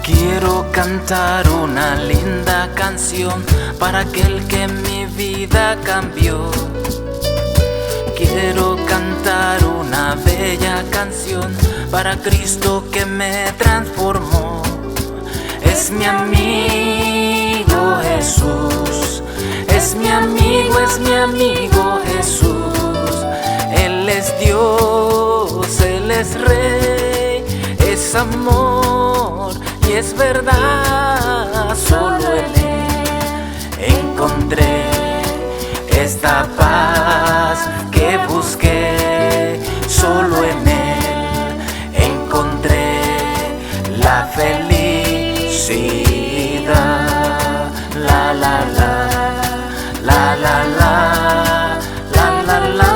Quiero cantar una linda canción para aquel que mi vida cambió. Quiero cantar una bella canción para Cristo que me transformó. Es mi amigo Jesús, es mi amigo Jesús. Él es Dios, Él es Rey, es amor y es verdad. Solo en Él encontré esta paz que busqué. Solo en Él encontré la felicidad. La la la, la la la, la la la.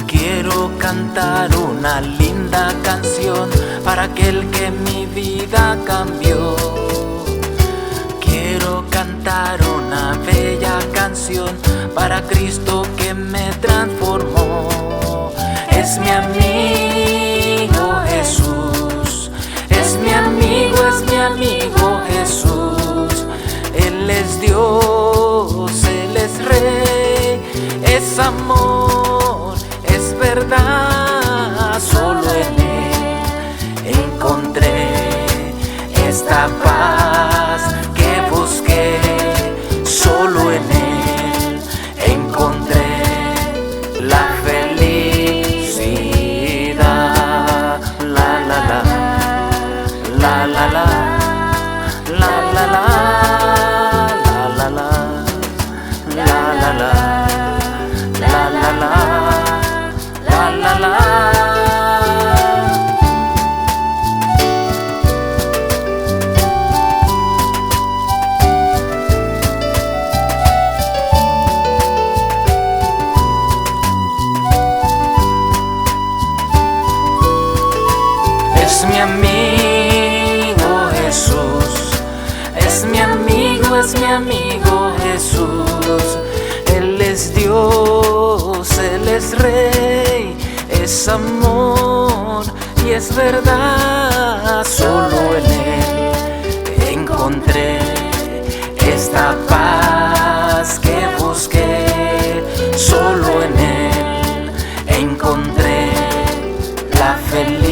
Quiero cantar una linda canción para aquel que mi vida cambió. Quiero cantar una bella canción para Cristo que me transformó. Es mi amigo Jesús, es mi amigo Jesús. Él es Dios, Él es Rey, es amor, es verdad. Solo en Él encontré esta paz que busqué. Solo en Él encontré la felicidad. La la la, la la la, la la la, la la la, la la la, la la la, la la la. Es mi amigo Jesús, es mi amigo Jesús. Él es Dios, Él es Rey, es amor y es verdad. Solo en Él encontré esta paz que busqué. Solo en Él encontré la felicidad.